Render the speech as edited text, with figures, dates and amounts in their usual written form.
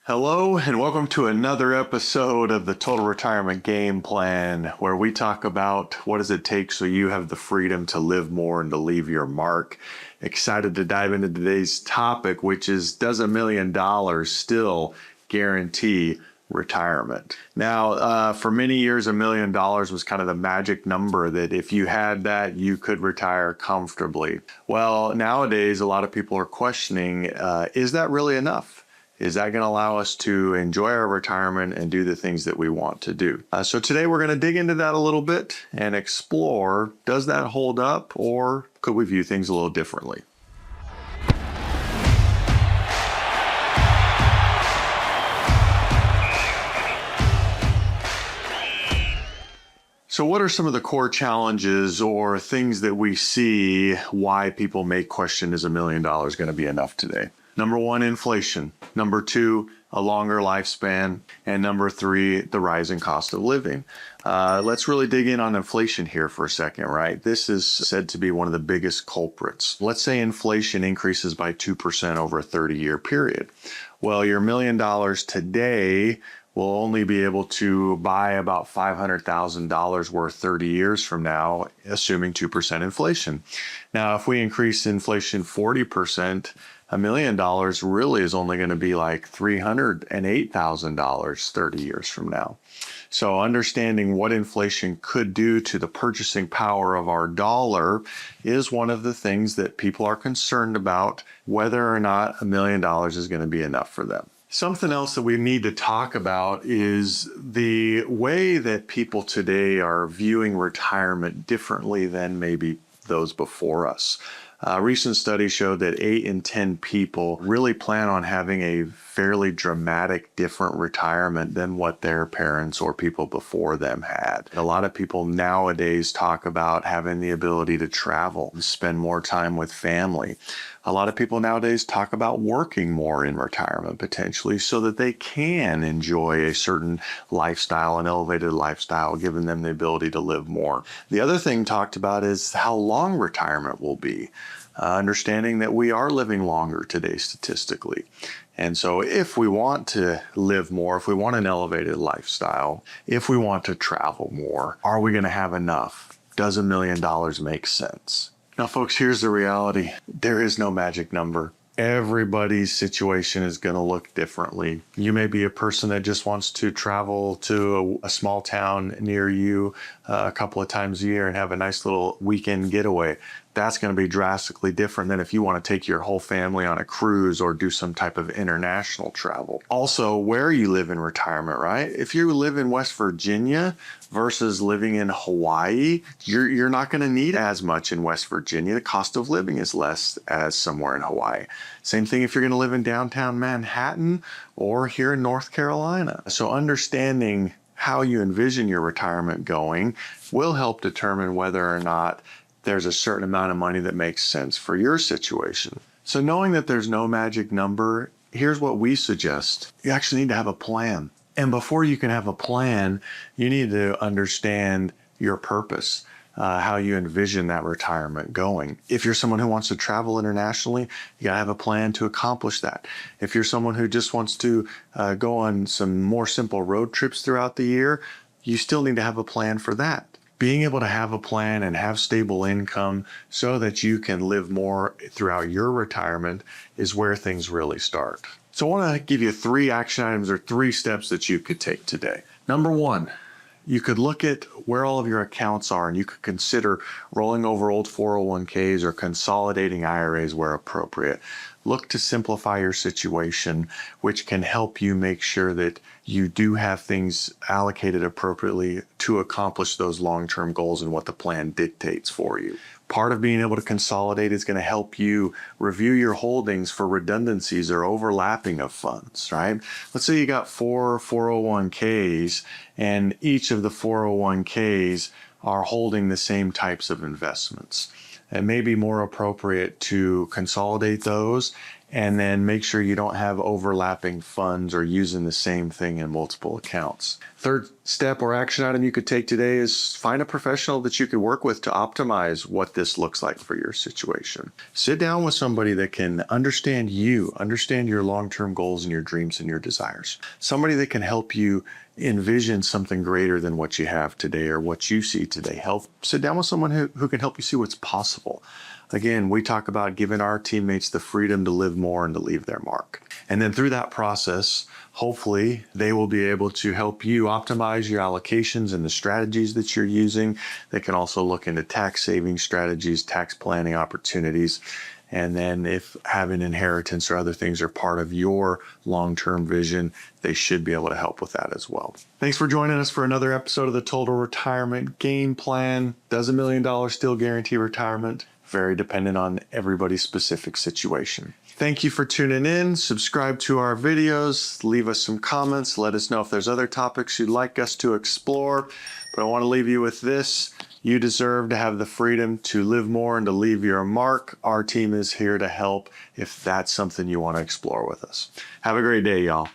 Hello, and welcome to another episode of the Total Retirement Game Plan, where we talk about what does it take so you have the freedom to live more and to leave your mark. Excited to dive into today's topic, which is, does $1 million still guarantee retirement? Now, for many years, $1 million was kind of the magic number that if you had that, you could retire comfortably. Well, nowadays, a lot of people are questioning, is that really enough? Is that going to allow us to enjoy our retirement and do the things that we want to do? So today we're going to dig into that a little bit and explore, does that hold up, or could we view things a little differently? So what are some of the core challenges or things that we see why people may question, is $1 million going to be enough today? Number one, inflation. Number two, a longer lifespan. And number three, the rising cost of living. Let's really dig in on inflation here for a second, right? This is said to be one of the biggest culprits. Let's say inflation increases by 2% over a 30-year period. Well, your $1 million today will only be able to buy about $500,000 worth 30 years from now, assuming 2% inflation. Now, if we increase inflation 40%, $1 million really is only going to be like $308,000 30 years from now. So understanding what inflation could do to the purchasing power of our dollar is one of the things that people are concerned about, whether or not $1 million is going to be enough for them. Something else that we need to talk about is the way that people today are viewing retirement differently than maybe those before us. Recent studies showed that 8 in 10 people really plan on having a fairly dramatic different retirement than what their parents or people before them had. A lot of people nowadays talk about having the ability to travel, spend more time with family. A lot of people nowadays talk about working more in retirement potentially so that they can enjoy a certain lifestyle, an elevated lifestyle, giving them the ability to live more. The other thing talked about is how long retirement will be. Understanding that we are living longer today statistically. And so if we want to live more, if we want an elevated lifestyle, if we want to travel more, are we going to have enough? Does $1 million make sense? Now, folks, here's the reality. There is no magic number. Everybody's situation is going to look differently. You may be a person that just wants to travel to a small town near you a couple of times a year and have a nice little weekend getaway. That's going to be drastically different than if you want to take your whole family on a cruise or do some type of international travel. Also, where you live in retirement, right? If you live in West Virginia versus living in Hawaii, you're not going to need as much in West Virginia. The cost of living is less as somewhere in Hawaii. Same thing if you're going to live in downtown Manhattan or here in North Carolina. So understanding how you envision your retirement going will help determine whether or not there's a certain amount of money that makes sense for your situation. So knowing that there's no magic number, here's what we suggest. You actually need to have a plan. And before you can have a plan, you need to understand your purpose, how you envision that retirement going. If you're someone who wants to travel internationally, you gotta have a plan to accomplish that. If you're someone who just wants to go on some more simple road trips throughout the year, you still need to have a plan for that. Being able to have a plan and have stable income so that you can live more throughout your retirement is where things really start. So I want to give you 3 action items or 3 steps that you could take today. Number 1, you could look at where all of your accounts are and you could consider rolling over old 401ks or consolidating IRAs where appropriate. Look to simplify your situation, which can help you make sure that you do have things allocated appropriately to accomplish those long-term goals and what the plan dictates for you. Part of being able to consolidate is going to help you review your holdings for redundancies or overlapping of funds, right? Let's say you got 4 401ks and each of the 401ks are holding the same types of investments. It may be more appropriate to consolidate those And then make sure you don't have overlapping funds or using the same thing in multiple accounts. Third step or action item you could take today is find a professional that you could work with to optimize what this looks like for your situation. Sit down with somebody that can understand you, understand your long-term goals and your dreams and your desires. Somebody that can help you envision something greater than what you have today or what you see today. Sit down with someone who can help you see what's possible. Again, we talk about giving our teammates the freedom to live more and to leave their mark. And then through that process, hopefully they will be able to help you optimize your allocations and the strategies that you're using. They can also look into tax saving strategies, tax planning opportunities. And then if having inheritance or other things are part of your long-term vision, they should be able to help with that as well. Thanks for joining us for another episode of the Total Retirement Game Plan. Does $1 million still guarantee retirement? Very dependent on everybody's specific situation. Thank you for tuning in. Subscribe to our videos. Leave us some comments. Let us know if there's other topics you'd like us to explore. But I want to leave you with this. You deserve to have the freedom to live more and to leave your mark. Our team is here to help if that's something you want to explore with us. Have a great day, y'all.